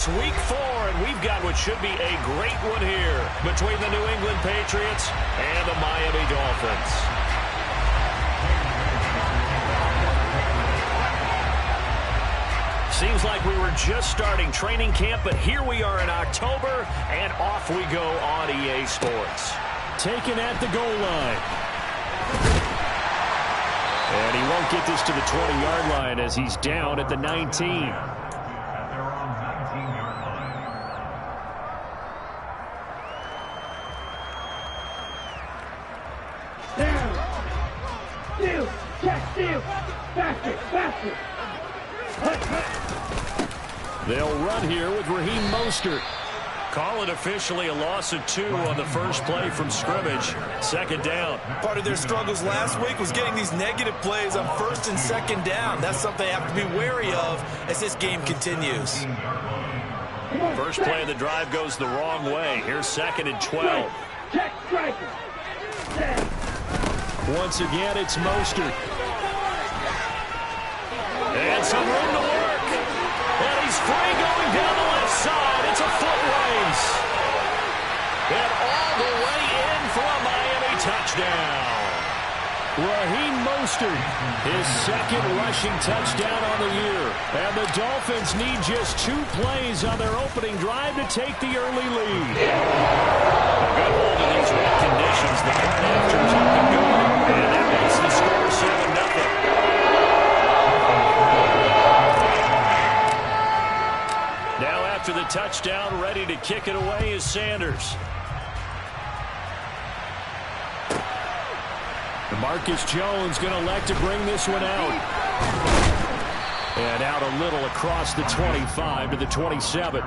It's week 4, and we've got what should be a great one here between the New England Patriots and the Miami Dolphins. Seems like we were just starting training camp, but here we are in October, and off we go on EA Sports. Taken at the goal line. And he won't get this to the 20-yard line as he's down at the 19. They'll run here with Raheem Mostert. Call it officially a loss of 2 on the first play from scrimmage. Second down. Part of their struggles last week was getting these negative plays on first and second down. That's something they have to be wary of as this game continues. First play of the drive goes the wrong way. Here's 2nd and 12. Once again, it's Mostert. And some room to work. And he's free going down the left side. It's a foot race. And all the way in for a Miami touchdown. Raheem Mostert, his 2nd rushing touchdown on the year. And the Dolphins need just 2 plays on their opening drive to take the early lead. A good hold of these wet conditions. The punt after is up and going. And that makes the score 7-0. Now after the touchdown, ready to kick it away is Sanders. Marcus Jones going to elect to bring this one out. And out a little across the 25 to the 27.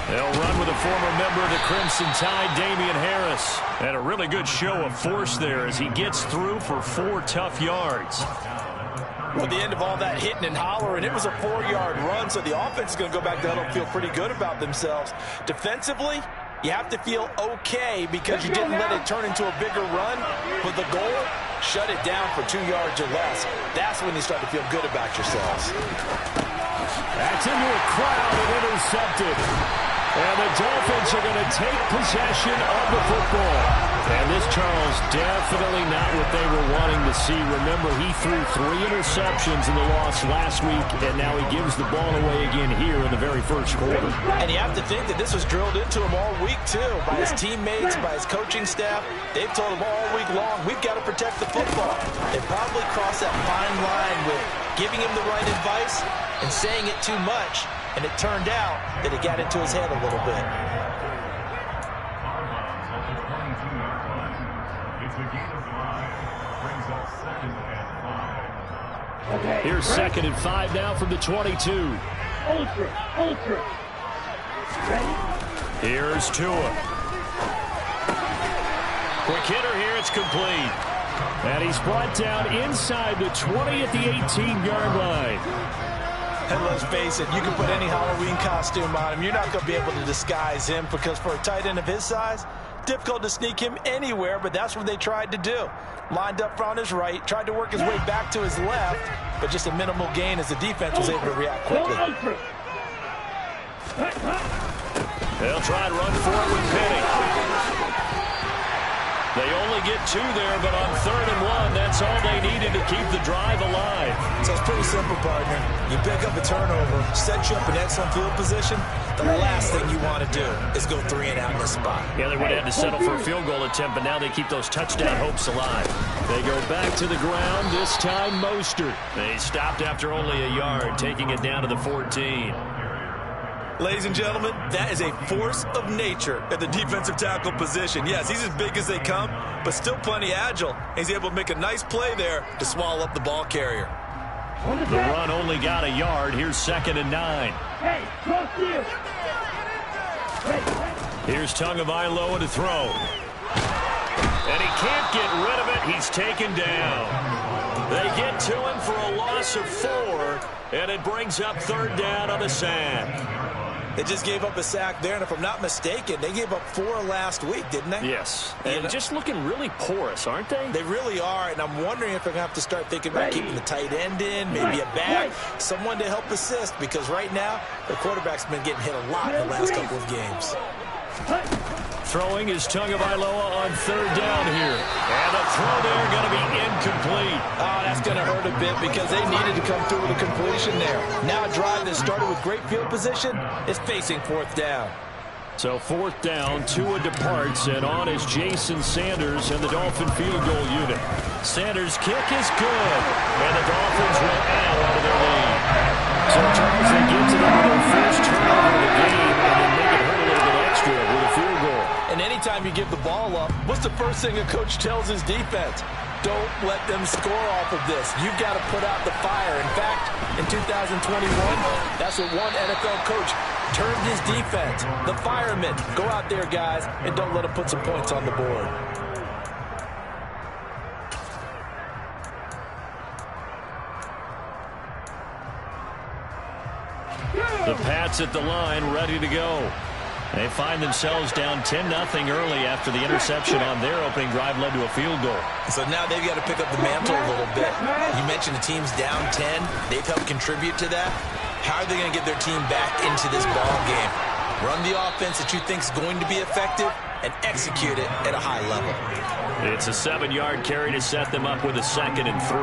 They'll run with a former member of the Crimson Tide, Damian Harris. And a really good show of force there as he gets through for 4 tough yards. At the end of all that hitting and hollering, it was a 4-yard run, so the offense is going to go back to huddle and feel pretty good about themselves. Defensively, you have to feel okay because you didn't let it turn into a bigger run. But the goal, shut it down for 2 yards or less. That's when you start to feel good about yourselves. That's into a crowd and intercepted. And the Dolphins are going to take possession of the football. And this, Charles, definitely not what they were wanting to see. Remember, he threw 3 interceptions in the loss last week, and now he gives the ball away again here in the very first quarter. And you have to think that this was drilled into him all week, too, by his teammates, by his coaching staff. They've told him all week long, we've got to protect the football. They probably crossed that fine line with giving him the right advice and saying it too much. And it turned out that it got into his head a little bit. Here's 2nd and 5 now from the 22. Ultra. Here's Tua. Quick hitter here, it's complete. And he's brought down inside the 20 at the 18-yard line. And let's face it, you can put any Halloween costume on him. You're not going to be able to disguise him because for a tight end of his size, difficult to sneak him anywhere, but that's what they tried to do. Lined up on his right, tried to work his way back to his left, but just a minimal gain as the defense was able to react quickly. They'll try and run forward with Penny. They only get 2 there, but on 3rd and 1, that's all they needed to keep the drive alive. So it's pretty simple, partner. You pick up a turnover, set you up in excellent field position. The last thing you want to do is go 3 and out in this spot. Yeah, they would have to settle for a field goal attempt, but now they keep those touchdown hopes alive. They go back to the ground, this time Mostert. They stopped after only a yard, taking it down to the 14. Ladies and gentlemen, that is a force of nature at the defensive tackle position. Yes, he's as big as they come, but still plenty agile. He's able to make a nice play there to swallow up the ball carrier. The run only got a yard. Here's 2nd and 9. Hey, cross you. Here's Tagovailoa to throw. And he can't get rid of it. He's taken down. They get to him for a loss of 4, and it brings up 3rd down on the sack. They just gave up a sack there, and if I'm not mistaken, they gave up 4 last week, didn't they? Yes, and just looking really porous, aren't they? They really are, and I'm wondering if they're going to have to start thinking about keeping the tight end in, maybe a back, someone to help assist, because right now, the quarterback's been getting hit a lot in the last couple of games. Throwing is Tagovailoa on 3rd down here. And the throw there going to be incomplete. Oh, that's going to hurt a bit because they needed to come through with a completion there. Now a drive that started with great field position is facing 4th down. So 4th down, Tua departs, and on is Jason Sanders and the Dolphin field goal unit. Sanders' kick is good, and the Dolphins will add out of their lead. So Charles, they get to them with their first turnover of the game, and then make it hurt a little bit extra with a field goal. And anytime you give the ball up, what's the first thing a coach tells his defense? Don't let them score off of this. You've got to put out the fire. In fact, in 2021, that's what one NFL coach termed his defense. The firemen. Go out there, guys, and don't let them put some points on the board. The Pats at the line, ready to go. They find themselves down 10-0 early after the interception on their opening drive led to a field goal. So now they've got to pick up the mantle a little bit. You mentioned the team's down 10. They've helped contribute to that. How are they going to get their team back into this ball game? Run the offense that you think is going to be effective and execute it at a high level. It's a 7-yard carry to set them up with a 2nd and 3.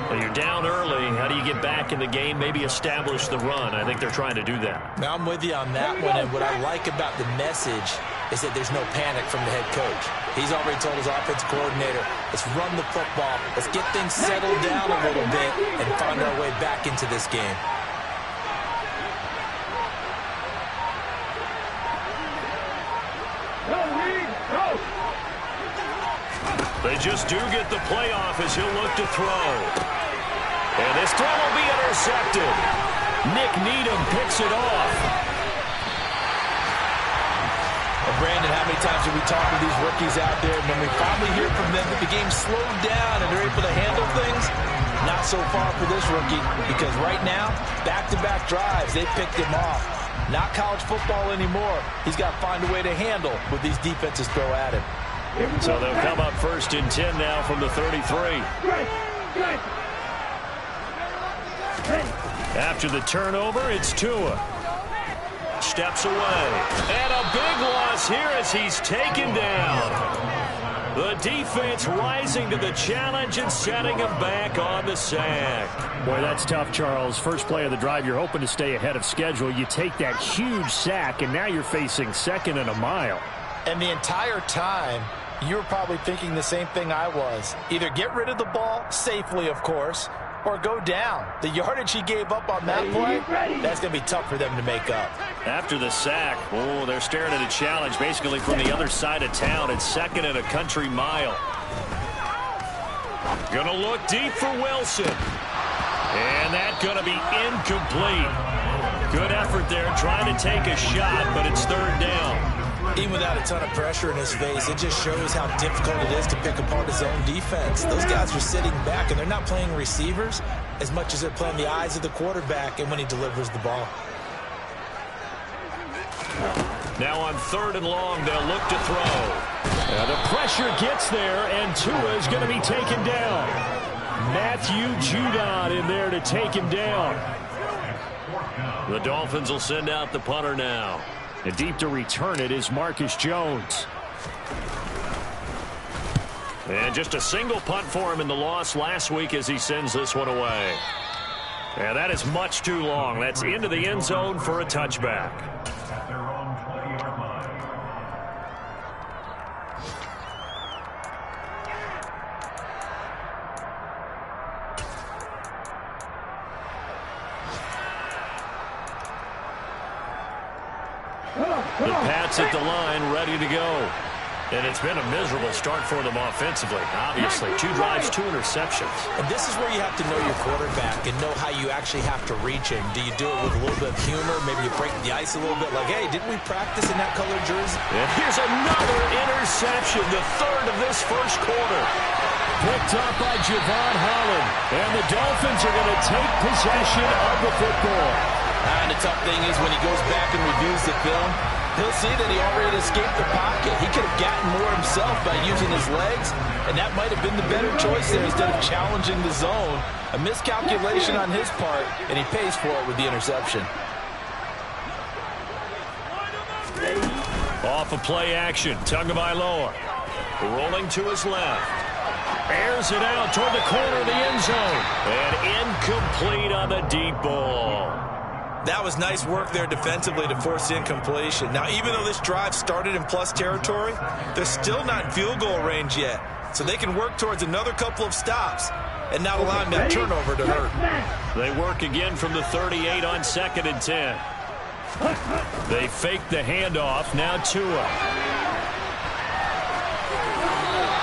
Well, you're down early. How do you get back in the game, maybe establish the run? I think they're trying to do that. Now, I'm with you on that one, and what I like about the message is that there's no panic from the head coach. He's already told his offensive coordinator, let's run the football, let's get things settled down a little bit and find our way back into this game. They just do get the playoff as he'll look to throw. And this throw will be intercepted. Nick Needham picks it off. Well, Brandon, how many times have we talked to these rookies out there, and when we finally hear from them that the game slowed down and they're able to handle things? Not so far for this rookie, because right now, back-to-back drives, they picked him off. Not college football anymore. He's got to find a way to handle what these defenses throw at him. So they'll come up 1st and 10 now from the 33. After the turnover, it's Tua. Steps away. And a big loss here as he's taken down. The defense rising to the challenge and setting him back on the sack. Boy, that's tough, Charles. First play of the drive, you're hoping to stay ahead of schedule. You take that huge sack, and now you're facing 2nd and a mile. And the entire time, you were probably thinking the same thing I was. Either get rid of the ball, safely of course, or go down. The yardage he gave up on that play, that's going to be tough for them to make up. After the sack, oh, they're staring at a challenge basically from the other side of town. It's 2nd and a country mile. Going to look deep for Wilson. And that's going to be incomplete. Good effort there trying to take a shot, but it's 3rd down. Even without a ton of pressure in his face, it just shows how difficult it is to pick apart his own defense. Those guys are sitting back, and they're not playing receivers as much as they're playing the eyes of the quarterback and when he delivers the ball. Now on 3rd and long, they'll look to throw. The pressure gets there, and Tua is going to be taken down. Matthew Judon in there to take him down. The Dolphins will send out the punter now. And deep to return it is Marcus Jones. And just a single punt for him in the loss last week as he sends this one away. And that is much too long. That's into the end zone for a touchback. The Pats at the line, ready to go. And it's been a miserable start for them offensively. Obviously, 2 drives, 2 interceptions. And this is where you have to know your quarterback and know how you actually have to reach him. Do you do it with a little bit of humor? Maybe you break the ice a little bit like, hey, didn't we practice in that colored jersey? And here's another interception, the 3rd of this first quarter. Picked up by Javon Holland. And the Dolphins are going to take possession of the football. And the tough thing is when he goes back and reviews the film, he'll see that he already escaped the pocket. He could have gotten more himself by using his legs, and that might have been the better choice there instead of challenging the zone. A miscalculation on his part, and he pays for it with the interception. Off of play action, Tagovailoa rolling to his left. Airs it out toward the corner of the end zone. And incomplete on the deep ball. That was nice work there defensively to force incompletion. Now, even though this drive started in plus territory, they're still not in field goal range yet. So they can work towards another couple of stops and not allowing that turnover to hurt. They work again from the 38 on 2nd and 10. They fake the handoff. Now Tua.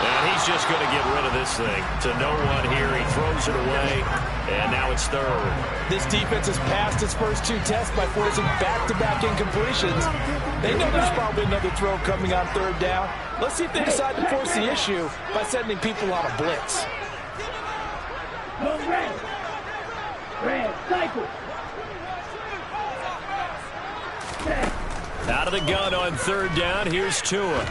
And he's just going to get rid of this thing to no one here. He throws it away, and now it's 3rd. This defense has passed its first 2 tests by forcing back-to-back incompletions. They know there's probably another throw coming on 3rd down. Let's see if they decide to force the issue by sending people on a blitz. Go red. Red, cycle. Out of the gun on 3rd down. Here's Tua.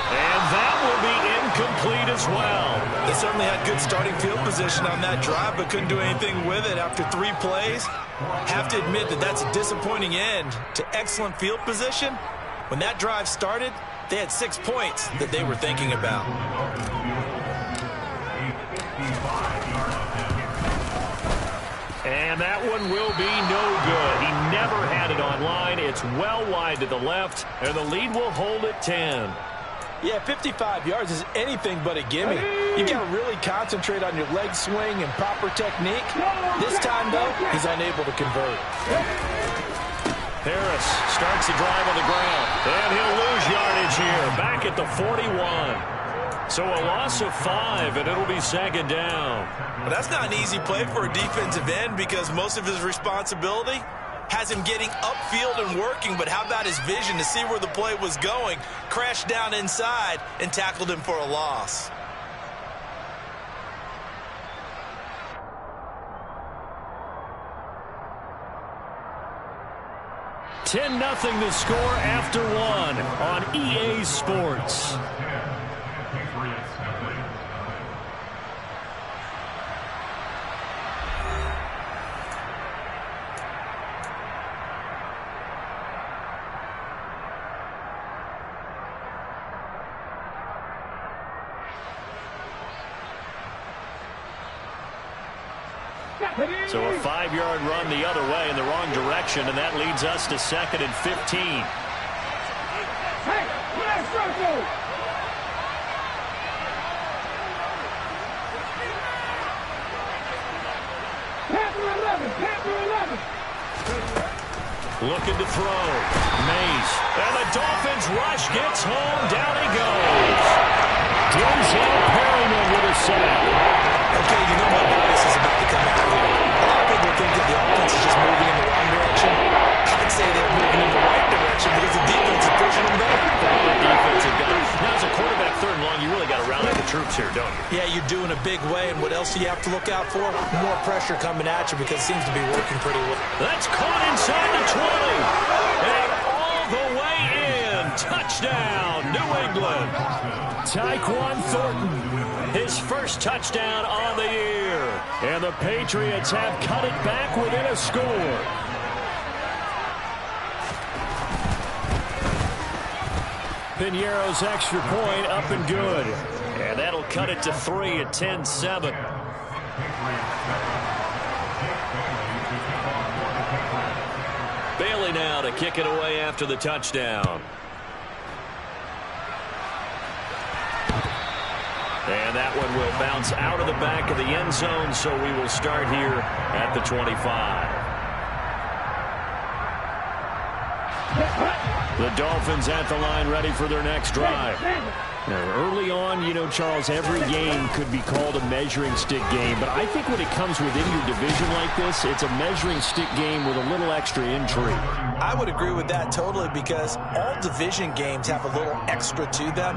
And that will be incomplete as well. They certainly had good starting field position on that drive, but couldn't do anything with it after 3 plays. Have to admit that that's a disappointing end to excellent field position. When that drive started, they had 6 points that they were thinking about. And that one will be no good. He never had it on line. It's well wide to the left, and the lead will hold at 10. Yeah, 55 yards is anything but a gimme. You got to really concentrate on your leg swing and proper technique. This time, though, he's unable to convert. Harris starts the drive on the ground, and he'll lose yardage here. Back at the 41. So a loss of 5, and it'll be 2nd down. Well, that's not an easy play for a defensive end because most of his responsibility has him getting upfield and working, but how about his vision to see where the play was going? Crashed down inside and tackled him for a loss. $10-0 the score after 1 on EA Sports. So a 5-yard run the other way in the wrong direction, and that leads us to 2nd and 15. Hey, last circle. Panther 11, Panther 11. Looking to throw. Mays. And the Dolphins rush gets home. Down he goes. Denzel Perryman with a sack. Okay, you know my bias is about to come out here. A lot of people think that the offense is just moving in the wrong direction. I'd say they're moving in the right direction because the defense is pushing them there. Now, as a quarterback 3rd and long, you really got to rally the troops here, don't you? Yeah, you're doing a big way, and what else do you have to look out for? More pressure coming at you because it seems to be working pretty well. That's caught inside the 20. And all the way in. Touchdown, New England. Tyquan Thornton. His first touchdown on the year. And the Patriots have cut it back within a score. Piñeiro's extra point up and good. And that'll cut it to 3 at 10-7. Bailey now to kick it away after the touchdown. And that one will bounce out of the back of the end zone, so we will start here at the 25. The Dolphins at the line ready for their next drive. Now, early on, you know, Charles, every game could be called a measuring stick game. But I think when it comes within your division like this, it's a measuring stick game with a little extra intrigue. I would agree with that totally because all division games have a little extra to them.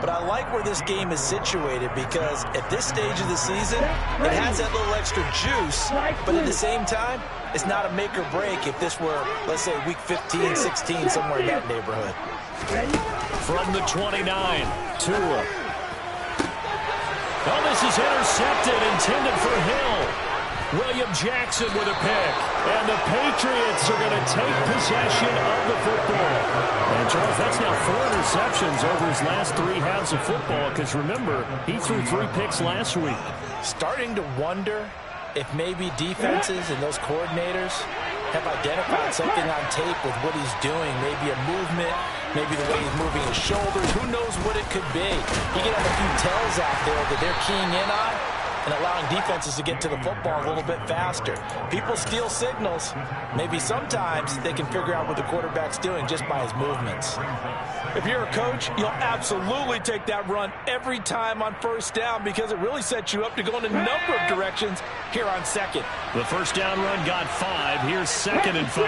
But I like where this game is situated because at this stage of the season, it has that little extra juice. But at the same time, it's not a make or break if this were, let's say, week 15, 16, somewhere in that neighborhood. From the 29, Tua. Oh, this is intercepted, intended for Hill. William Jackson with a pick. And the Patriots are going to take possession of the football. And, Charles, that's now 4 interceptions over his last 3 halves of football because, remember, he threw 3 picks last week. Starting to wonder if maybe defenses and those coordinators have identified something on tape with what he's doing. Maybe a movement, maybe the way he's moving his shoulders. Who knows what it could be? You can have a few tells out there that they're keying in on and allowing defenses to get to the football a little bit faster. People steal signals. Maybe sometimes they can figure out what the quarterback's doing just by his movements. If you're a coach, you'll absolutely take that run every time on first down because it really sets you up to go in a number of directions here on second. The first down run got 5. Here's 2nd and 5.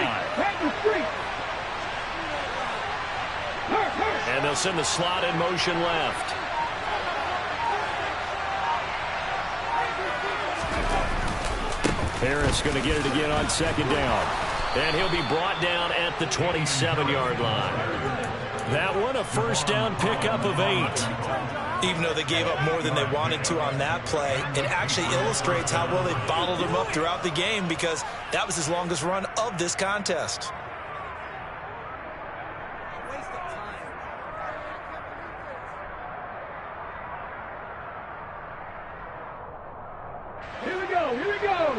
And they'll send the slot in motion left. Harris going to get it again on 2nd down. And he'll be brought down at the 27-yard line. That one, a first down pickup of 8. Even though they gave up more than they wanted to on that play, it actually illustrates how well they bottled him up throughout the game because that was his longest run of this contest. Here we go, here we go.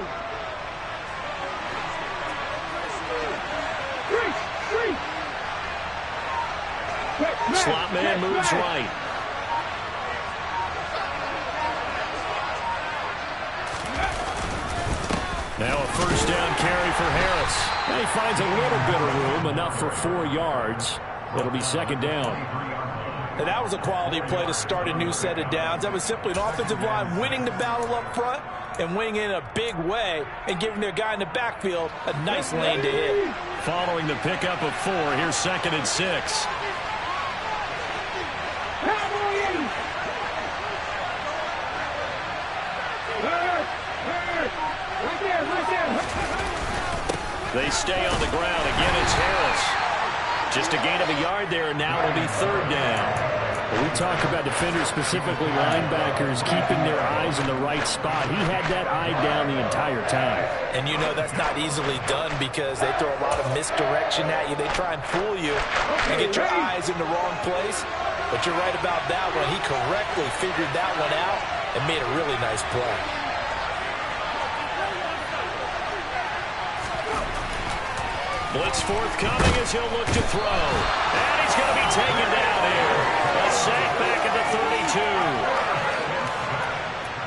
Slot man moves right. Now a first down carry for Harris. And he finds a little bit of room, enough for 4 yards. It'll be 2nd down. And that was a quality play to start a new set of downs. That was simply an offensive line winning the battle up front and winning in a big way and giving their guy in the backfield a nice lane to hit. Following the pickup of 4, here's 2nd and 6. They stay on the ground. Again, it's Harris. Just a gain of a yard there, and now it'll be 3rd down. Well, we talk about defenders, specifically linebackers, keeping their eyes in the right spot. He had that eye down the entire time. And you know that's not easily done because they throw a lot of misdirection at you. They try and fool you and get your eyes in the wrong place. But you're right about that one. He correctly figured that one out and made a really nice play. Blitz forthcoming as he'll look to throw. And he's going to be taken down here. A sack back at the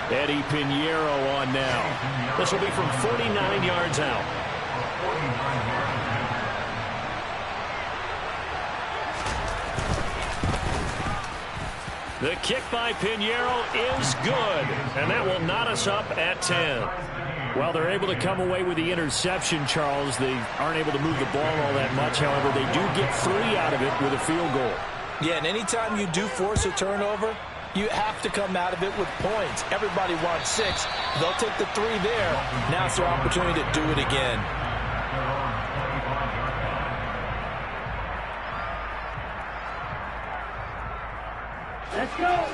32. Eddie Pinheiro on now. This will be from 49 yards out. The kick by Pinheiro is good. And that will knot us up at 10. Well, they're able to come away with the interception, Charles. They aren't able to move the ball all that much. However, they do get 3 out of it with a field goal. Yeah, and anytime you do force a turnover, you have to come out of it with points. Everybody wants 6. They'll take the 3 there. Now it's their opportunity to do it again. Let's go.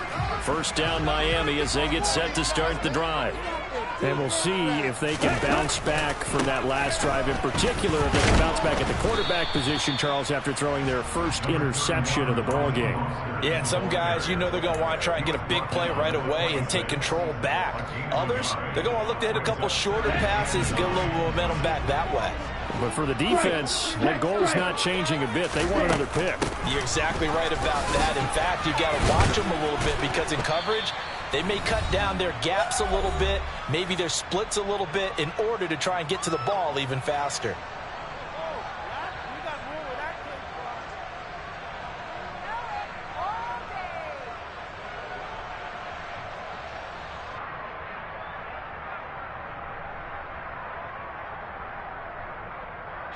First down, Miami, as they get set to start the drive. And we'll see if they can bounce back from that last drive. In particular, if they can bounce back at the quarterback position, Charles, after throwing their first interception of the ball game. Yeah, and some guys, you know they're going to want to try and get a big play right away and take control back. Others, they're going to want to look to hit a couple shorter passes, get a little momentum back that way. But for the defense, that goal's not changing a bit. They want another pick. You're exactly right about that. In fact, you've got to watch them a little bit because in coverage, they may cut down their gaps a little bit, maybe their splits a little bit in order to try and get to the ball even faster.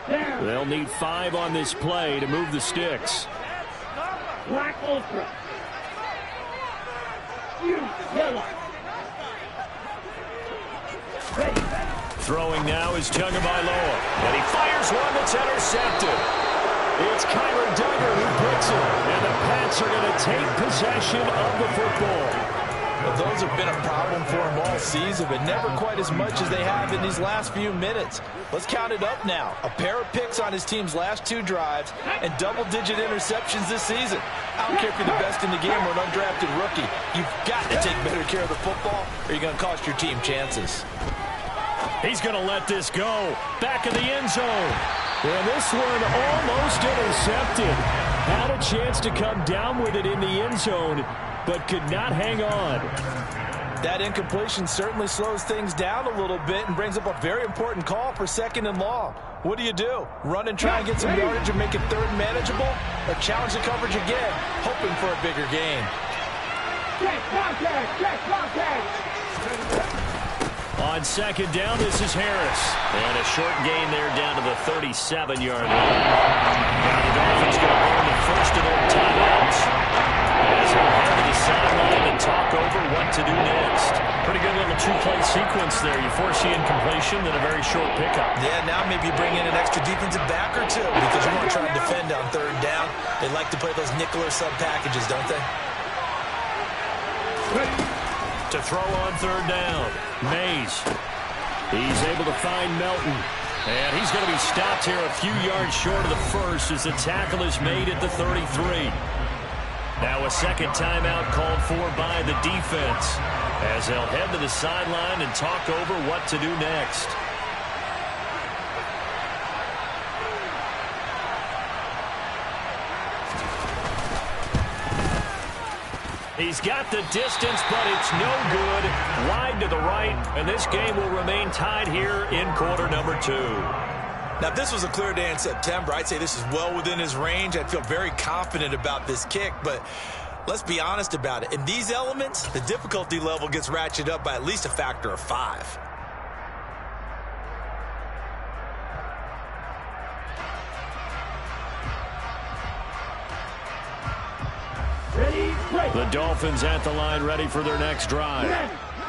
They'll need 5 on this play to move the sticks. Black Ultra. Yellow. Ready. Throwing now is Tagovailoa, and he fires one that's intercepted. It's Kyler Duggar who picks it, and the Pats are going to take possession of the football. Well, those have been a problem for him all season, but never quite as much as they have in these last few minutes. Let's count it up now. A pair of picks on his team's last 2 drives and double-digit interceptions this season. I don't care if you're the best in the game or an undrafted rookie. You've got to take better care of the football or you're going to cost your team chances. He's going to let this go. Back in the end zone. And this one almost intercepted. Had a chance to come down with it in the end zone, but could not hang on. That incompletion certainly slows things down a little bit and brings up a very important call for 2nd and long. What do you do? Run and try and get some yardage and make it 3rd manageable? Or challenge the coverage again, hoping for a bigger gain? Check contact. Check contact. On 2nd down, this is Harris. And a short gain there down to the 37-yard line. Now the Dolphins going to burn the first of their timeouts as they'll head to the sideline and talk over what to do next. Pretty good little 2-play sequence there. You force the incompletion, then a very short pickup. Yeah, now maybe you bring in an extra defensive back or 2 because you want to try and defend on 3rd down. They like to play those nickel or sub packages, don't they? To throw on 3rd down, Mays. He's able to find Melton. And he's going to be stopped here a few yards short of the first as the tackle is made at the 33. Now a 2nd timeout called for by the defense as they'll head to the sideline and talk over what to do next. He's got the distance, but it's no good. Wide to the right, and this game will remain tied here in quarter number 2. Now, if this was a clear day in September, I'd say this is well within his range. I'd feel very confident about this kick, but let's be honest about it. In these elements, the difficulty level gets ratcheted up by at least a factor of 5. The Dolphins at the line, ready for their next drive.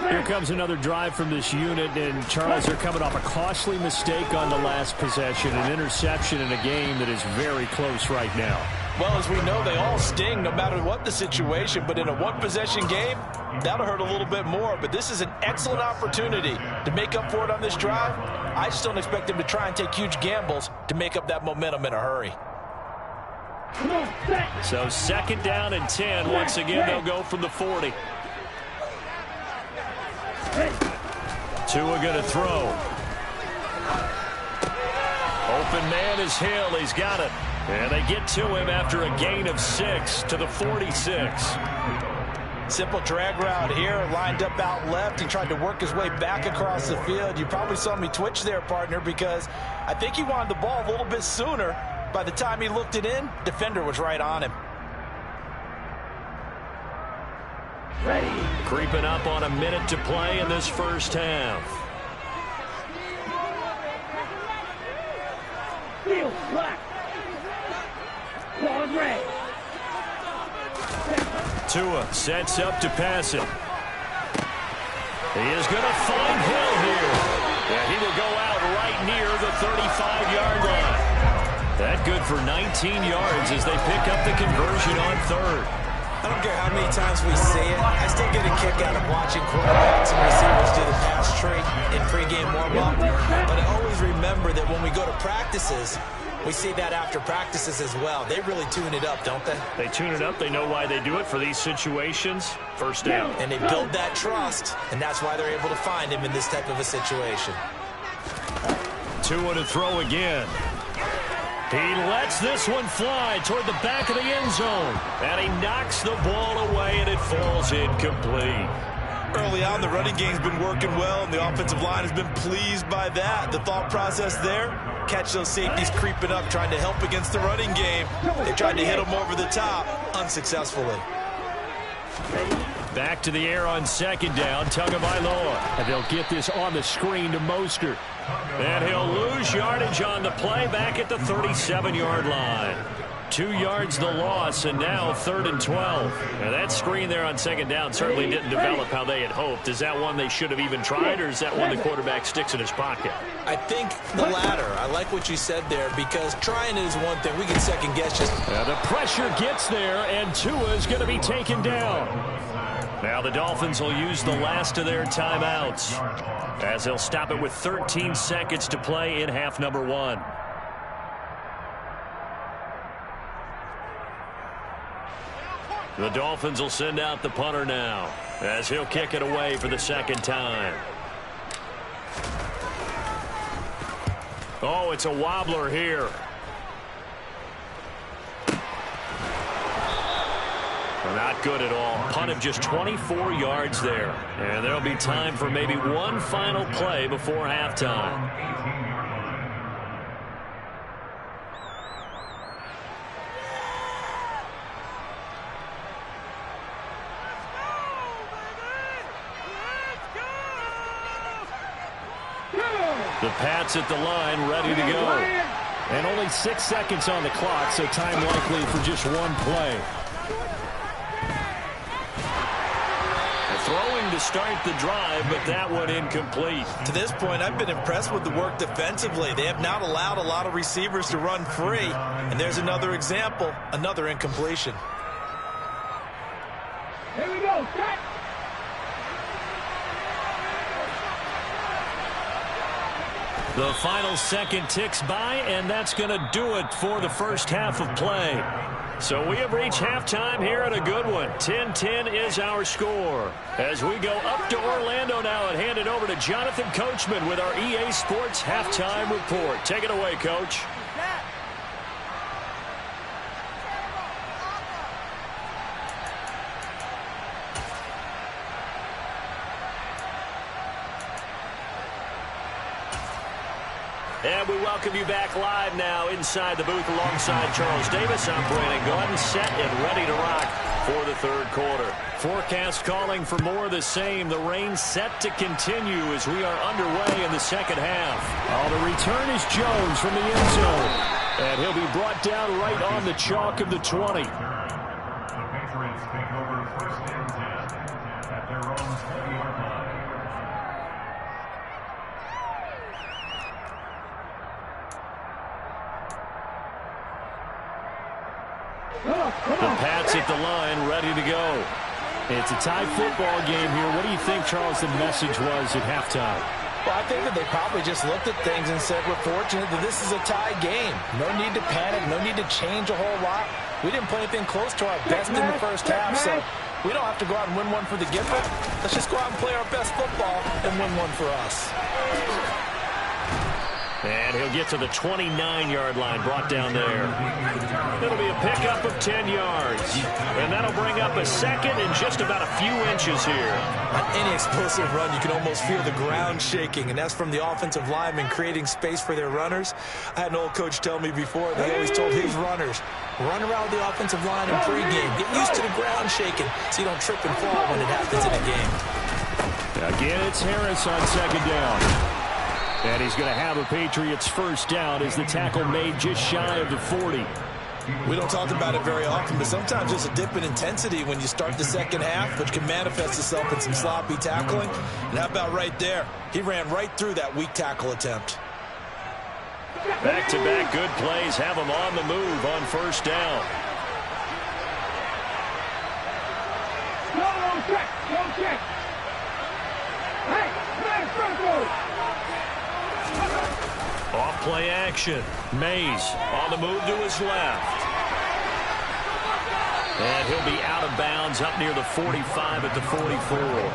Here comes another drive from this unit, and Charles, they're coming off a costly mistake on the last possession, an interception in a game that is very close right now. Well, as we know, they all sting no matter what the situation, but in a 1-possession game, that'll hurt a little bit more. But this is an excellent opportunity to make up for it on this drive. I just don't expect them to try and take huge gambles to make up that momentum in a hurry. So 2nd down and 10. Once again, they'll go from the 40. Tua going to throw. Open man is Hill. He's got it. And they get to him after a gain of 6 to the 46. Simple drag route here, lined up out left and tried to work his way back across the field. You probably saw me twitch there, partner, because I think he wanted the ball a little bit sooner. By the time he looked it in, defender was right on him. Ready. Creeping up on a minute to play in this first half. Field black. Long red. Tua sets up to pass it. He is going to find Hill here. And he will go out right near the 35-yard line. That good for 19 yards as they pick up the conversion on 3rd. I don't care how many times we see it. I still get a kick out of watching quarterbacks and receivers do the pass tree in pregame warm-up. But I always remember that when we go to practices, we see that after practices as well. They really tune it up, don't they? They tune it up. They know why they do it for these situations. First down. And they build that trust, and that's why they're able to find him in this type of a situation. Tua to throw again. He lets this one fly toward the back of the end zone. And he knocks the ball away, and it falls incomplete. Early on, the running game's been working well, and the offensive line has been pleased by that. The thought process there, catch those safeties creeping up, trying to help against the running game. They tried to hit them over the top, unsuccessfully. Back to the air on second down. Tagovailoa. And they'll get this on the screen to Mostert. And he'll lose yardage on the play back at the 37-yard line. 2 yards the loss, and now 3rd and 12. Now that screen there on second down certainly didn't develop how they had hoped. Is that one they should have even tried, or is that one the quarterback sticks in his pocket? I think the latter. I like what you said there, because trying it is one thing. We can second guess just. The pressure gets there, and Tua is going to be taken down. Now the Dolphins will use the last of their timeouts, as they'll stop it with 13 seconds to play in half number 1. The Dolphins will send out the punter now, as he'll kick it away for the second time. Oh, it's a wobbler here. Not good at all. Punt of just 24 yards there. And there'll be time for maybe one final play before halftime. The Pats at the line, ready to go. And only 6 seconds on the clock, so time likely for just one play. Throwing to start the drive, but that one incomplete. To this point, I've been impressed with the work defensively. They have not allowed a lot of receivers to run free. And there's another example, another incompletion. Here we go, set. The final second ticks by, and that's going to do it for the first half of play. So we have reached halftime here at a good one. 10-10 is our score. As we go up to Orlando now and hand it over to Jonathan Coachman with our EA Sports Halftime Report. Take it away, Coach. And we welcome you back live now inside the booth alongside Charles Davis. I'm Brandon Gordon, set and ready to rock for the third quarter. Forecast calling for more of the same. The rain set to continue as we are underway in the second half. Oh, the return is Jones from the end zone. And he'll be brought down right on the chalk of the 20. The Pats at the line, ready to go. It's a tie football game here. What do you think, Charles, the message was at halftime? Well, I think that they probably just looked at things and said, we're fortunate that this is a tie game. No need to panic, no need to change a whole lot. We didn't play anything close to our best in the first half, so we don't have to go out and win one for the Gipper. Let's just go out and play our best football and win one for us. And he'll get to the 29-yard line, brought down there. It'll be a pickup of 10 yards. And that'll bring up a second and just about a few inches here. On any explosive run, you can almost feel the ground shaking, and that's from the offensive linemen creating space for their runners. I had an old coach tell me before, they always told his runners, run around the offensive line in pregame. Get used to the ground shaking so you don't trip and fall when it happens in a game. Again, it's Harris on second down. And he's going to have a Patriots first down as the tackle made just shy of the 40. We don't talk about it very often, but sometimes there's a dip in intensity when you start the second half, which can manifest itself in some sloppy tackling. And how about right there? He ran right through that weak tackle attempt. Back-to-back good plays have him on the move on first down. Go check. Hey, man, front row. Off play action. Mays on the move to his left. And he'll be out of bounds up near the 45 at the 44.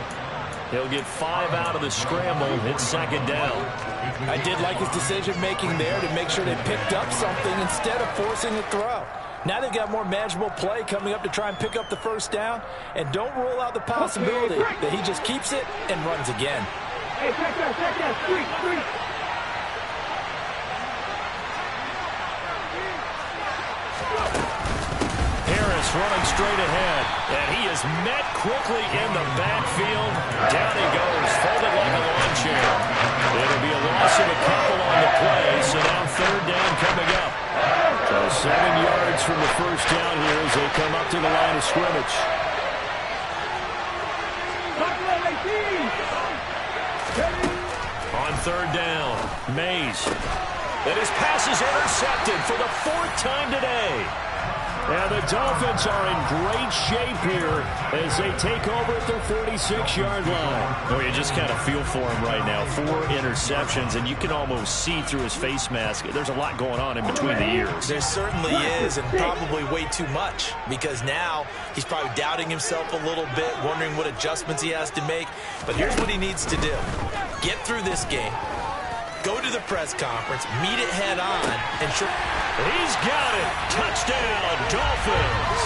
He'll get 5 out of the scramble. It's second down. I did like his decision-making there to make sure they picked up something instead of forcing a throw. Now they've got more manageable play coming up to try and pick up the first down. And don't rule out the possibility that he just keeps it and runs again. Hey, check that, street. Harris pass running straight ahead. And he is met quickly in the backfield. Down he goes, folded like a lawn chair. It'll be a loss of a couple on the play, so now third down coming up. So 7 yards from the first down here as they come up to the line of scrimmage. On third down, Mays. And his pass is intercepted for the 4th time today. And the Dolphins are in great shape here as they take over at their 46-yard line. Oh, you just kind of feel for him right now. 4 interceptions, and you can almost see through his face mask. There's a lot going on in between the ears. There certainly is, and probably way too much, because now he's probably doubting himself a little bit, wondering what adjustments he has to make. But here's what he needs to do. Get through this game. Go to the press conference, meet it head on, and he's got it. Touchdown, Dolphins.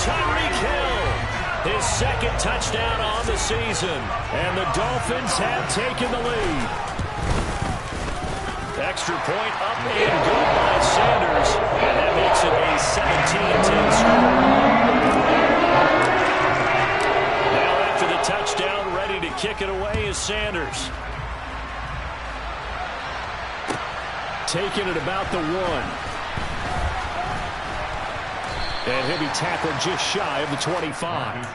Tyreek Hill, his 2nd touchdown on the season. And the Dolphins have taken the lead. Extra point up and good by Sanders. And that makes it a 17-10 score. Now after the touchdown, ready to kick it away is Sanders. Taking it about the 1. And he'll be tackled just shy of the 25.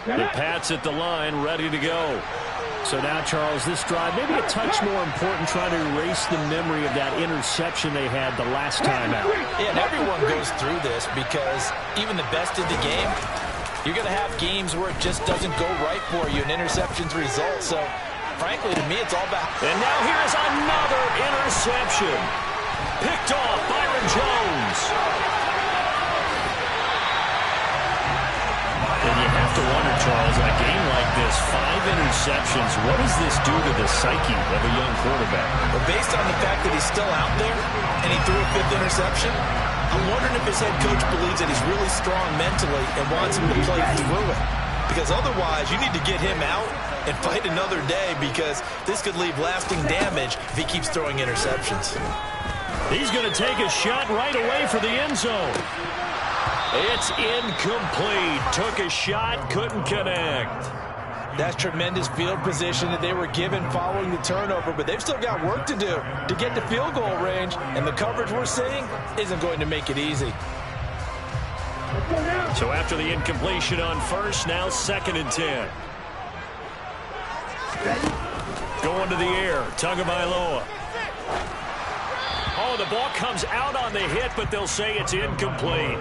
The Pats at the line, ready to go. So now, Charles, this drive, maybe a touch more important, trying to erase the memory of that interception they had the last time out. Yeah, and everyone goes through this because even the best in the game, you're going to have games where it just doesn't go right for you, and interceptions result. So, frankly, to me, it's all about. And now here's another interception. Picked off Byron Jones. And you have to wonder, Charles, in a game like this, 5 interceptions, what does this do to the psyche of a young quarterback? Well, based on the fact that he's still out there and he threw a 5th interception, I'm wondering if his head coach believes that he's really strong mentally and wants him to play through it. Because otherwise, you need to get him out and fight another day, because this could leave lasting damage if he keeps throwing interceptions. He's going to take a shot right away for the end zone. It's incomplete. Took a shot, couldn't connect. That's tremendous field position that they were given following the turnover, but they've still got work to do to get to field goal range, and the coverage we're seeing isn't going to make it easy. So after the incompletion on first, now 2nd and 10. Going to the air, Tagovailoa. Oh, the ball comes out on the hit, but they'll say it's incomplete.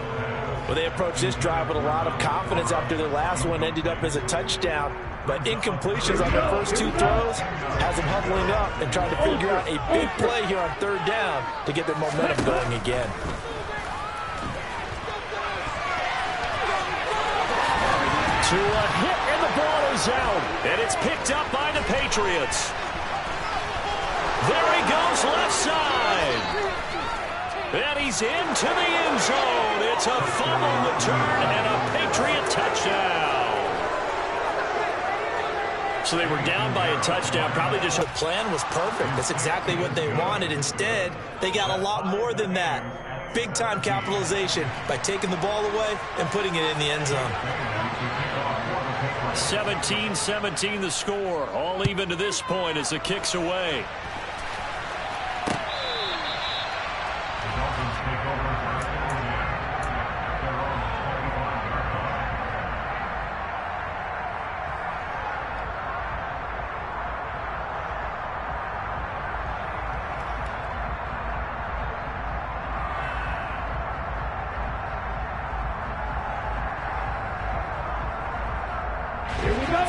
Well, they approached this drive with a lot of confidence after their last one ended up as a touchdown. But incompletions on their first 2 throws has them huddling up and trying to figure out a big play here on 3rd down to get their momentum going again. To a hit, and the ball is out. And it's picked up by the Patriots. There he goes, left side. And he's into the end zone. It's a fumble return and a Patriot touchdown. So they were down by a touchdown. Probably just the plan was perfect. That's exactly what they wanted. Instead, they got a lot more than that. Big-time capitalization by taking the ball away and putting it in the end zone. 17-17 the score. All even to this point as the kick's away.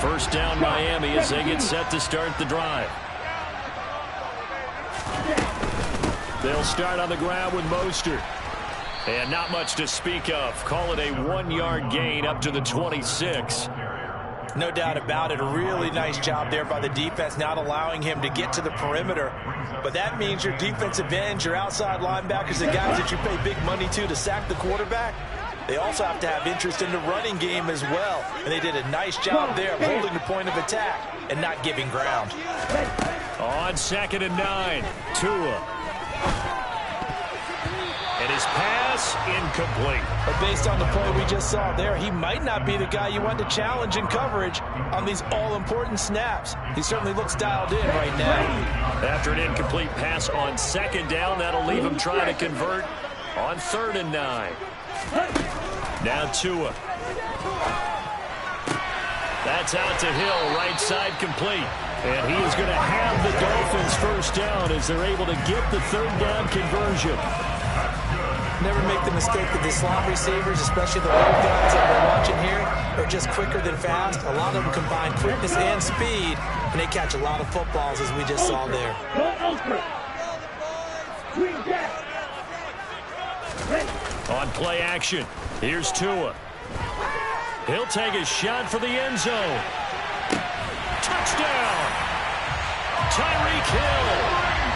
First down Miami as they get set to start the drive. They'll start on the ground with Mostert. And not much to speak of. Call it a 1-yard gain up to the 26. No doubt about it. A really nice job there by the defense, not allowing him to get to the perimeter. But that means your defensive ends, your outside linebackers, the guys that you pay big money to sack the quarterback, they also have to have interest in the running game as well. And they did a nice job there of holding the point of attack and not giving ground. On 2nd and 9, Tua. And his pass incomplete. But based on the play we just saw there, he might not be the guy you want to challenge in coverage on these all-important snaps. He certainly looks dialed in right now. After an incomplete pass on 2nd down, that'll leave him trying to convert on 3rd and 9. Now Tua. That's out to Hill, right side complete. And he is going to have the Dolphins first down as they're able to get the 3rd down conversion. Never make the mistake that the slot receivers, especially the old guys that we're watching here, are just quicker than fast. A lot of them combine quickness and speed, and they catch a lot of footballs, as we just saw there. On play action, here's Tua. He'll take a shot for the end zone. Touchdown! Tyreek Hill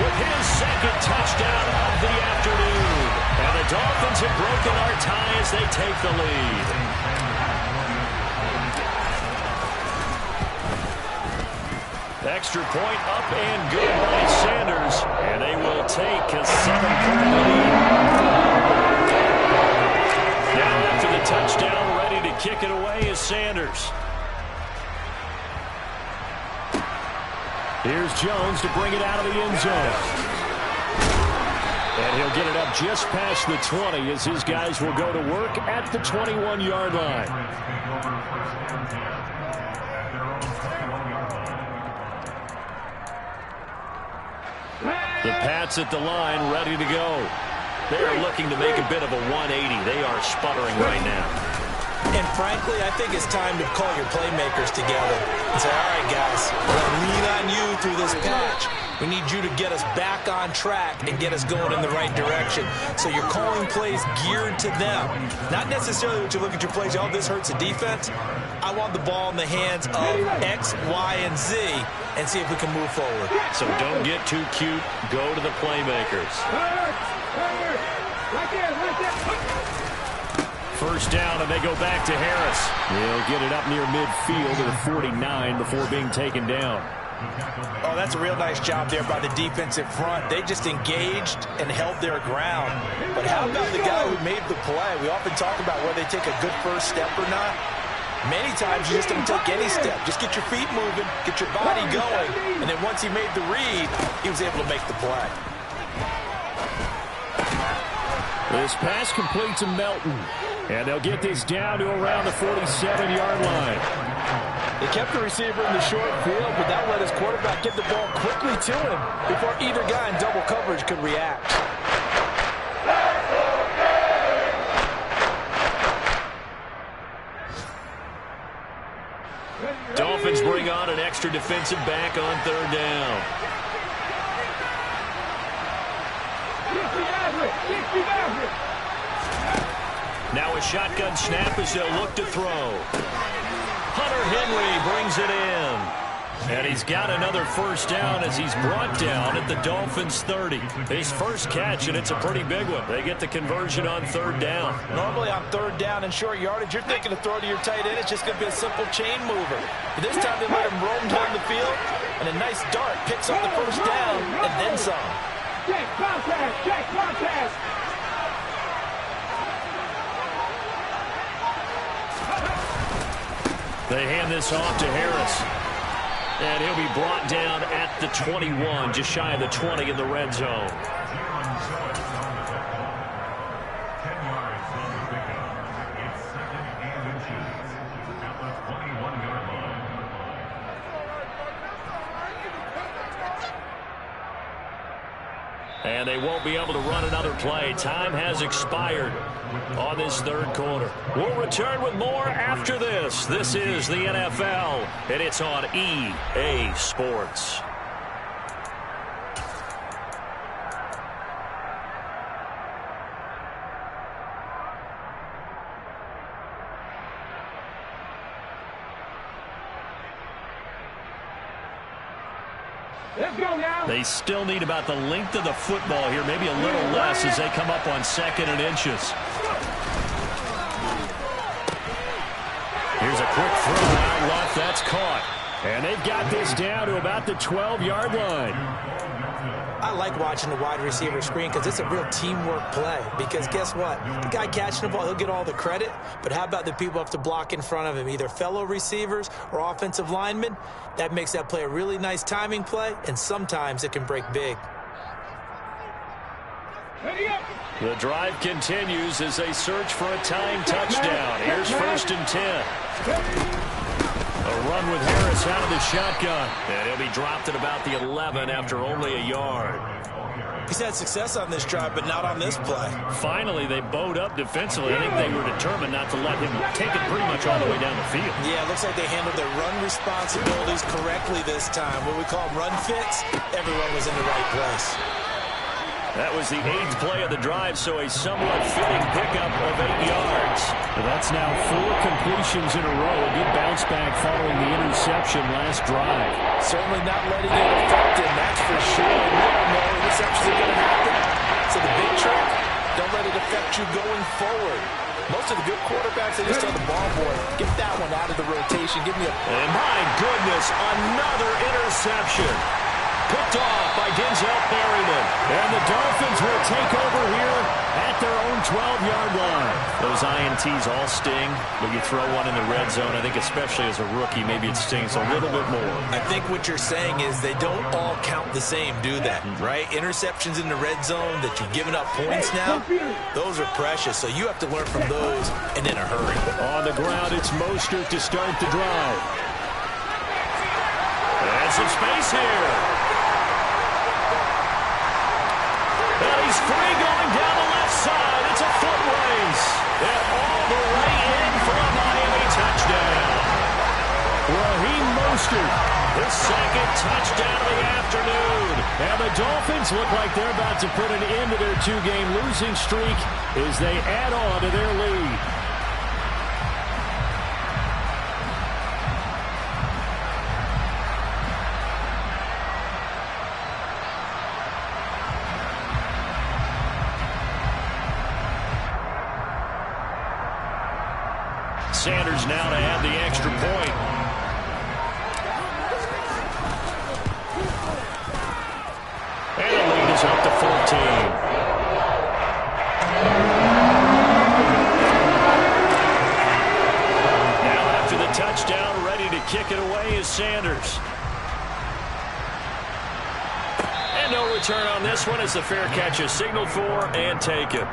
with his 2nd touchdown of the afternoon. And the Dolphins have broken our tie as they take the lead. Extra point up and good by Sanders. And they will take a 7-point lead. Now after the touchdown, ready to kick it away is Sanders. Here's Jones to bring it out of the end zone. And he'll get it up just past the 20 as his guys will go to work at the 21-yard line. The Pats at the line ready to go. They are looking to make a bit of a 180. They are sputtering right now. And frankly, I think it's time to call your playmakers together and say, all right, guys, we're going to lean on you through this patch. We need you to get us back on track and get us going in the right direction. So you're calling plays geared to them. Not necessarily what you look at your plays, oh, this hurts the defense. I want the ball in the hands of X, Y, and Z and see if we can move forward. So don't get too cute. Go to the playmakers. Right there. First down, and they go back to Harris. He'll get it up near midfield to the 49 before being taken down. Oh, that's a real nice job there by the defensive front. They just engaged and held their ground. But how about the guy who made the play? We often talk about whether they take a good first step or not. Many times you just don't take any step. Just get your feet moving, get your body going, and then once he made the read, he was able to make the play. This pass complete to Melton. And they'll get this down to around the 47-yard line. They kept the receiver in the short field, but that let his quarterback get the ball quickly to him before either guy in double coverage could react. Dolphins bring on an extra defensive back on 3rd down. Now a shotgun snap as they'll look to throw. Hunter Henry brings it in. And he's got another first down as he's brought down at the Dolphins' 30. His first catch, and it's a pretty big one. They get the conversion on 3rd down. Normally on 3rd down and short yardage, you're thinking to throw to your tight end. It's just going to be a simple chain mover. But this time they let him roam down the field, and a nice dart picks up the first down and then some. Check contact, check contact. They hand this off to Harris. And he'll be brought down at the 21, just shy of the 20 in the red zone. And they won't be able to run another play. Time has expired on this 3rd quarter. We'll return with more after this. This is the NFL, and it's on EA Sports. Let's go now. They still need about the length of the football here, maybe a little less as they come up on 2nd and inches. Here's a quick throw out left. That's caught. And they've got this down to about the 12-yard line. I like watching the wide receiver screen because it's a real teamwork play. Because guess what? The guy catching the ball, he'll get all the credit. But how about the people who have to block in front of him, either fellow receivers or offensive linemen? That makes that play a really nice timing play, and sometimes it can break big. The drive continues as they search for a tying touchdown. Here's 1st and 10. A run with Harris out of the shotgun. And he'll be dropped at about the 11 after only a yard. He's had success on this drive, but not on this play. Finally, they bowed up defensively. I think they were determined not to let him take it pretty much all the way down the field. Yeah, it looks like they handled their run responsibilities correctly this time. What we call run fits, everyone was in the right place. That was the 8th play of the drive, so a somewhat fitting pickup of 8 yards. That's now 4 completions in a row. A good bounce back following the interception last drive. Certainly not letting it affect him, that's for sure. We all know interceptions are going to happen. So the big trick, don't let it affect you going forward. Most of the good quarterbacks, they just tell the ball boy, get that one out of the rotation. Give me a... And my goodness, another interception. Picked off by Denzel Perryman. And the Dolphins will take over here at their own 12-yard line. Those INTs all sting, but you throw one in the red zone. I think especially as a rookie, maybe it stings a little bit more. I think what you're saying is they don't all count the same, do they? Right? Interceptions in the red zone that you've given up points now, those are precious. So you have to learn from those and in a hurry. On the ground, it's Mostert to start the drive. And some space here. And he's free going down the left side. It's a foot race. And all the way in for a Miami touchdown. Raheem Mostert, his 2nd touchdown of the afternoon. And the Dolphins look like they're about to put an end to their 2-game losing streak as they add on to their lead. Sanders now to add the extra point. And the lead is up to 14. Now after the touchdown, ready to kick it away is Sanders. And no return on this one as the fair catch is signaled for and taken.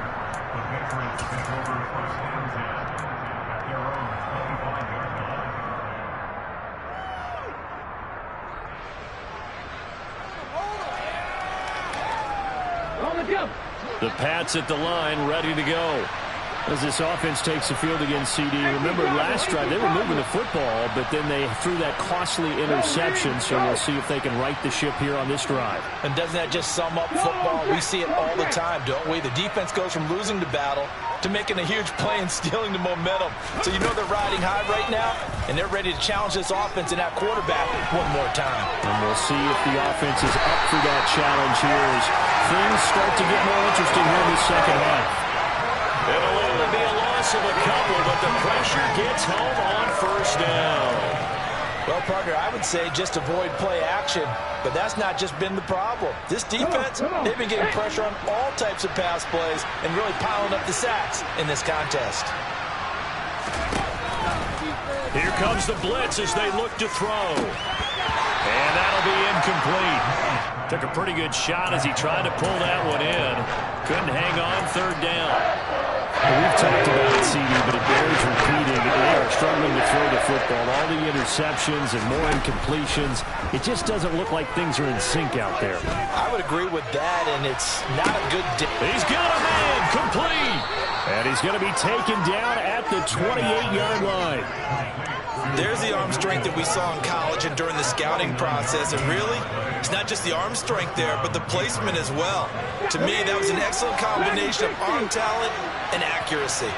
The Pats at the line, ready to go. As this offense takes the field against CD. Remember last drive, they were moving the football, but then they threw that costly interception, so we'll see if they can right the ship here on this drive. And doesn't that just sum up football? We see it all the time, don't we? The defense goes from losing the battle to making a huge play and stealing the momentum. So you know they're riding high right now, and they're ready to challenge this offense and that quarterback one more time. And we'll see if the offense is up for that challenge here as things start to get more interesting here in the second half. It'll only be a loss of a couple, but the pressure gets home on 1st down. Well, partner, I would say just avoid play action, but that's not just been the problem. This defense, they've been getting pressure on all types of pass plays and really piling up the sacks in this contest. Here comes the blitz as they look to throw. And that'll be incomplete. Took a pretty good shot as he tried to pull that one in. Couldn't hang on 3rd down. We've talked about it, CD, but it bears repeating. They are struggling to throw the football. All the interceptions and more incompletions. It just doesn't look like things are in sync out there. I would agree with that, and it's not a good day. He's got a man complete. And he's going to be taken down at the 28-yard line. There's the arm strength that we saw in college and during the scouting process. And really, it's not just the arm strength there, but the placement as well. To me, that was an excellent combination of arm talent and accuracy.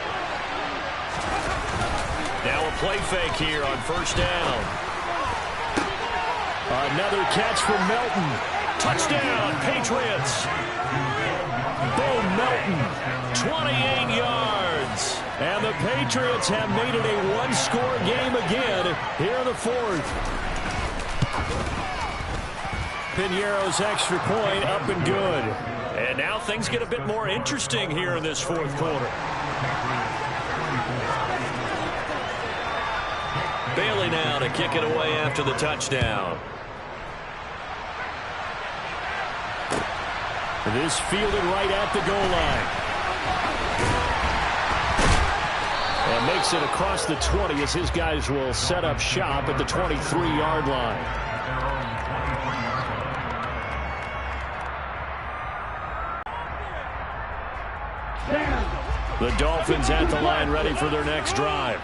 Now a play fake here on 1st down. Another catch from Melton. Touchdown, Patriots. Bo Melton, 28 yards. And the the Patriots have made it a one-score game again here in the fourth. Piñeiro's extra point up and good. And now things get a bit more interesting here in this fourth quarter. Bailey now to kick it away after the touchdown. This fielded right at the goal line. And makes it across the 20 as his guys will set up shop at the 23-yard line. The Dolphins at the line ready for their next drive.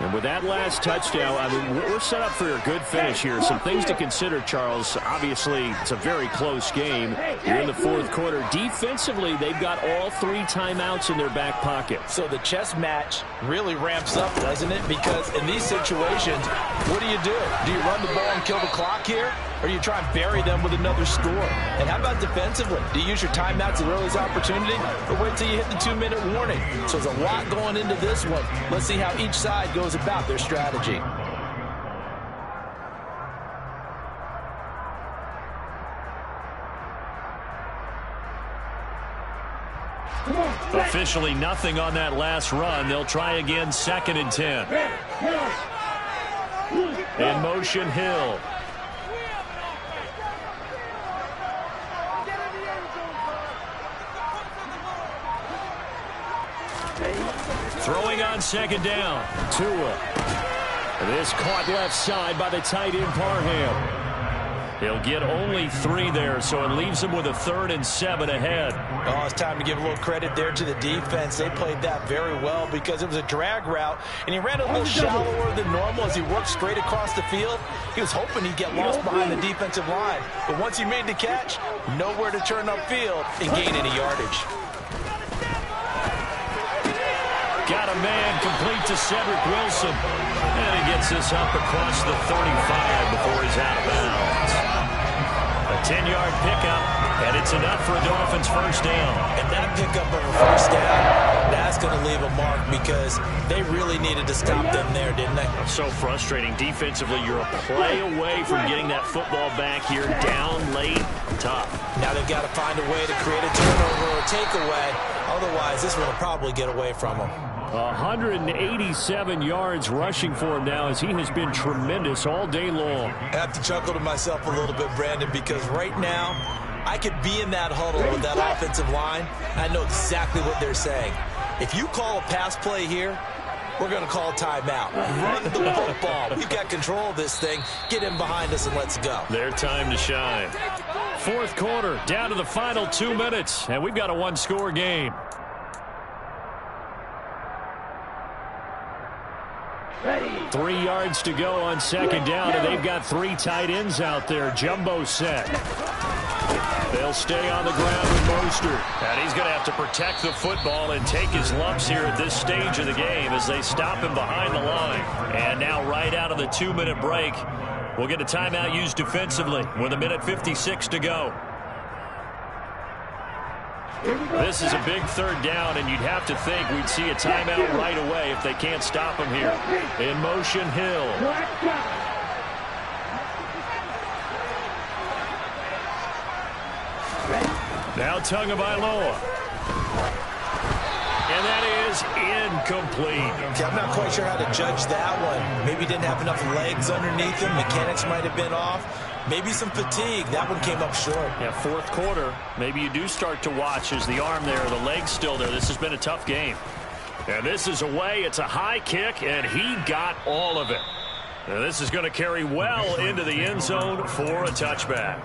And with that last touchdown, I mean, we're set up for a good finish here. Some things to consider, Charles. Obviously, it's a very close game. You're in the fourth quarter. Defensively, they've got all 3 timeouts in their back pocket. So the chess match really ramps up, doesn't it? Because in these situations, what do? Do you run the ball and kill the clock here? Or do you try and bury them with another score? And how about defensively? Do you use your timeouts at earliest opportunity? Or wait till you hit the 2-minute warning? So there's a lot going into this one. Let's see how each side goes about their strategy. Officially nothing on that last run. They'll try again, 2nd and 10. In motion, Hill. Throwing on 2nd down. Tua. This caught left side by the tight end Parham. He'll get only 3 there, so it leaves him with a 3rd and 7 ahead. Oh, it's time to give a little credit there to the defense. They played that very well because it was a drag route, and he ran a little shallower than normal as he worked straight across the field. He was hoping he'd get lost behind the defensive line, but once he made the catch, nowhere to turn upfield and gain any yardage. Got a man complete to Cedric Wilson. And he gets this up across the 35 before he's out of bounds. A 10-yard pickup, and it's enough for a Dolphins first down. And that pickup of a first down, that's going to leave a mark because they really needed to stop them there, didn't they? So frustrating. Defensively, you're a play away from getting that football back here down late. Tough. Now they've got to find a way to create a turnover or a takeaway. Otherwise, this one will probably get away from them. 187 yards rushing for him now as he has been tremendous all day long. I have to chuckle to myself a little bit, Brandon, because right now I could be in that huddle with that offensive line. I know exactly what they're saying. If you call a pass play here, we're going to call timeout. Run the football. We've got control of this thing. Get in behind us and let's go. Their time to shine. Fourth quarter, down to the final 2 minutes, and we've got a one-score game. Ready. 3 yards to go on 2nd down, and they've got 3 tight ends out there. Jumbo set. They'll stay on the ground with Mostert. And he's going to have to protect the football and take his lumps here at this stage of the game as they stop him behind the line. And now right out of the 2-minute break, we'll get a timeout used defensively with 1:56 to go. This is a big 3rd down, and you'd have to think we'd see a timeout right away if they can't stop him here. In motion, Hill. Now Tagovailoa. And that is incomplete. Okay, I'm not quite sure how to judge that one. Maybe he didn't have enough legs underneath him. Mechanics might have been off. Maybe some fatigue. That one came up short. Yeah, fourth quarter. Maybe you do start to watch as the arm there, the leg's still there. This has been a tough game. And this is away. It's a high kick, and he got all of it. And this is going to carry well into the end zone for a touchback.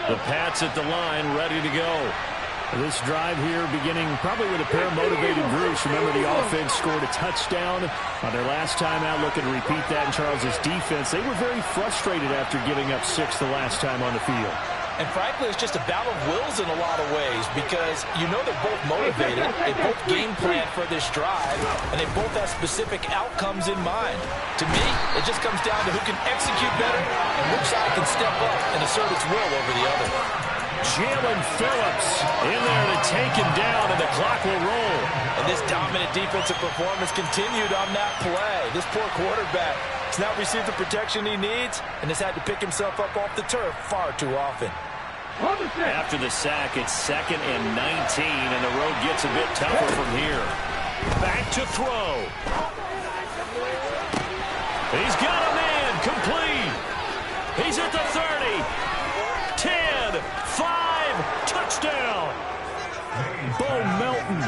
The Pats at the line, ready to go. This drive here beginning probably with a pair of motivated groups. Remember, the offense scored a touchdown on their last time out. Looking to repeat that in Charles's defense. They were very frustrated after giving up 6 the last time on the field. And frankly, it's just a battle of wills in a lot of ways because you know they're both motivated. They both game plan for this drive, and they both have specific outcomes in mind. To me, it just comes down to who can execute better and which side assert its will over the other. Jalen Phillips in there to take him down, and the clock will roll. And this dominant defensive performance continued on that play. This poor quarterback has not received the protection he needs and has had to pick himself up off the turf far too often. After the sack, it's 2nd and 19, and the road gets a bit tougher from here. Back to throw. He's got a man, complete. He's at the 30, 10, 5, touchdown. Bo Melton,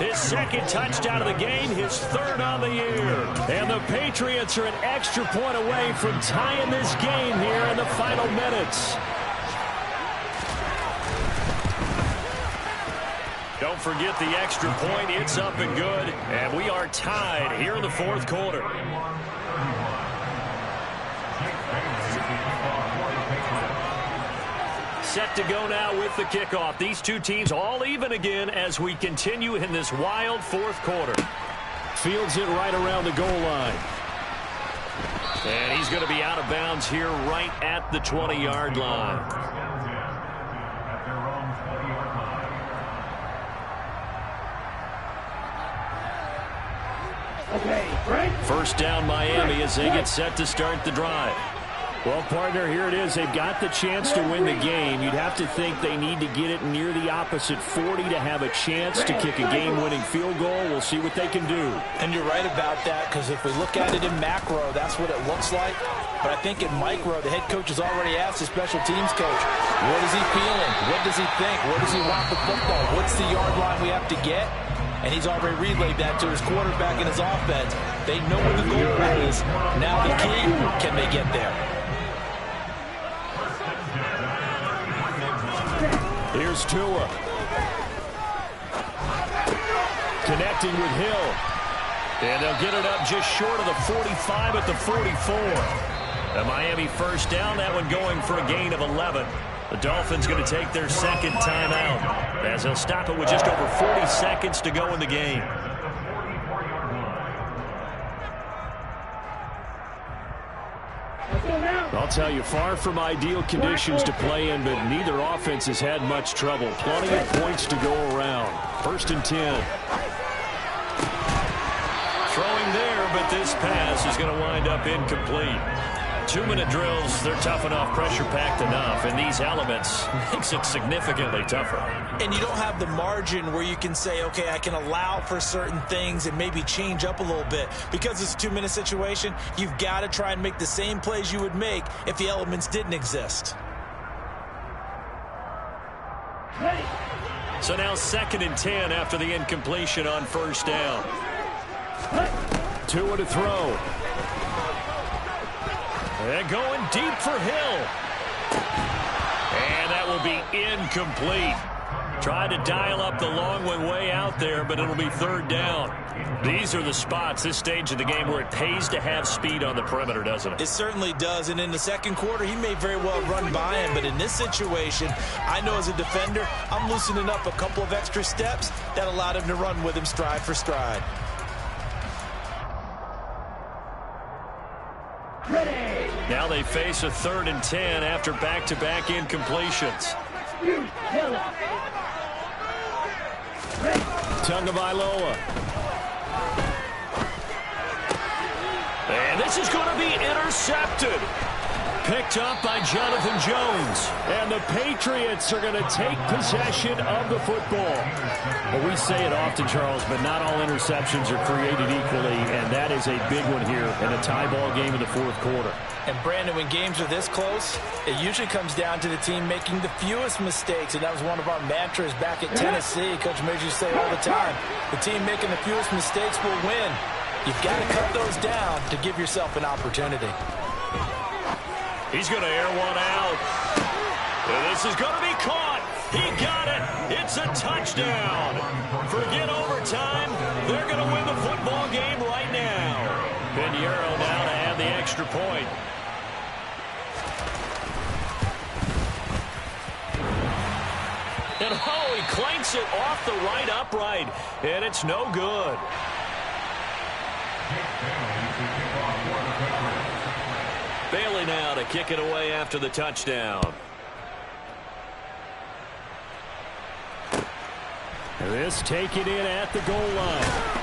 his 2nd touchdown of the game, his 3rd on the year. And the Patriots are an extra point away from tying this game here in the final minutes. Don't forget the extra point. It's up and good. And we are tied here in the 4th quarter. Set to go now with the kickoff. These two teams all even again as we continue in this wild 4th quarter. Fields it right around the goal line. And he's going to be out of bounds here right at the 20-yard line. First down Miami as they get set to start the drive. Well, partner, here it is. They've got the chance to win the game. You'd have to think they need to get it near the opposite 40 to have a chance to kick a game-winning field goal. We'll see what they can do. And you're right about that, because if we look at it in macro, that's what it looks like. But I think in micro, the head coach has already asked his special teams coach, what is he feeling? What does he think? Where does he want the football? What's the yard line we have to get? And he's already relayed that to his quarterback and his offense. They know where the goal is. Now the key, can they get there? Here's Tua. Connecting with Hill. And they'll get it up just short of the 45 at the 44. The Miami first down, that one going for a gain of 11. The Dolphins going to take their 2nd timeout as they'll stop it with just over 40 seconds to go in the game. I'll tell you, far from ideal conditions to play in, but neither offense has had much trouble. Plenty of points to go around. 1st and 10. Throwing there, but this pass is going to wind up incomplete. 2-minute drills, they're tough enough, pressure-packed enough, and these elements makes it significantly tougher. And you don't have the margin where you can say, okay, I can allow for certain things and maybe change up a little bit. Because it's a 2-minute situation, you've got to try and make the same plays you would make if the elements didn't exist. So now 2nd and 10 after the incompletion on 1st down. Tua to throw. And going deep for Hill. And that will be incomplete. Tried to dial up the long one way out there, but it'll be 3rd down. These are the spots, this stage of the game, where it pays to have speed on the perimeter, doesn't it? It certainly does, and in the 2nd quarter, he may very well run by him, but in this situation, I know as a defender, I'm loosening up a couple of extra steps that allowed him to run with him stride for stride. Now they face a 3rd and 10 after back-to-back incompletions. Tagovailoa. And this is going to be intercepted. Picked up by Jonathan Jones. And the Patriots are going to take possession of the football. Well, we say it often, Charles, but not all interceptions are created equally, and that is a big one here in a tie ball game in the 4th quarter. And, Brandon, when games are this close, it usually comes down to the team making the fewest mistakes, and that was one of our mantras back at Tennessee. Coach Major used to say all the time, the team making the fewest mistakes will win. You've got to cut those down to give yourself an opportunity. He's going to air one out. This is going to be caught. He got it. It's a touchdown. Forget overtime. They're going to win the football game right now. Pinheiro now to add the extra point. And oh, he clanks it off the right upright. And it's no good. Bailey now to kick it away after the touchdown. This taken in at the goal line.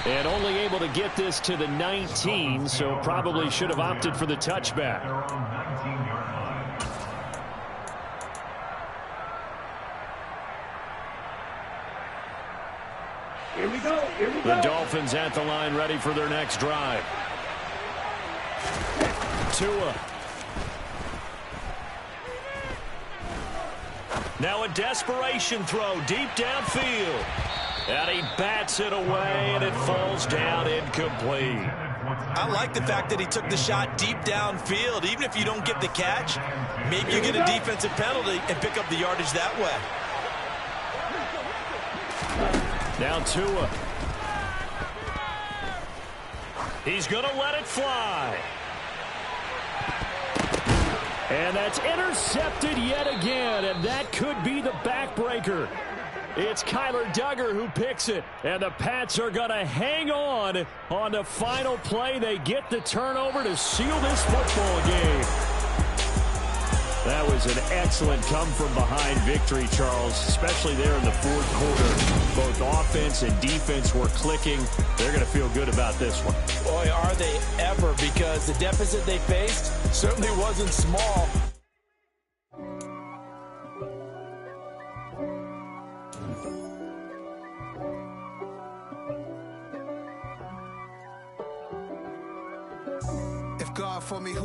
And only able to get this to the 19, so probably should have opted for the touchback. Here we go. Here we go. The Dolphins at the line, ready for their next drive. Tua. Now a desperation throw deep downfield. And he bats it away, and it falls down incomplete. I like the fact that he took the shot deep downfield. Even if you don't get the catch, maybe you get a defensive penalty and pick up the yardage that way. Now Tua. He's going to let it fly. And that's intercepted yet again, and that could be the backbreaker. It's Kyler Duggar who picks it, and the Pats are going to hang on the final play. They get the turnover to seal this football game. That was an excellent come-from-behind victory, Charles, especially there in the fourth quarter. Both offense and defense were clicking. They're going to feel good about this one. Boy, are they ever, because the deficit they faced certainly wasn't small. If God for me, who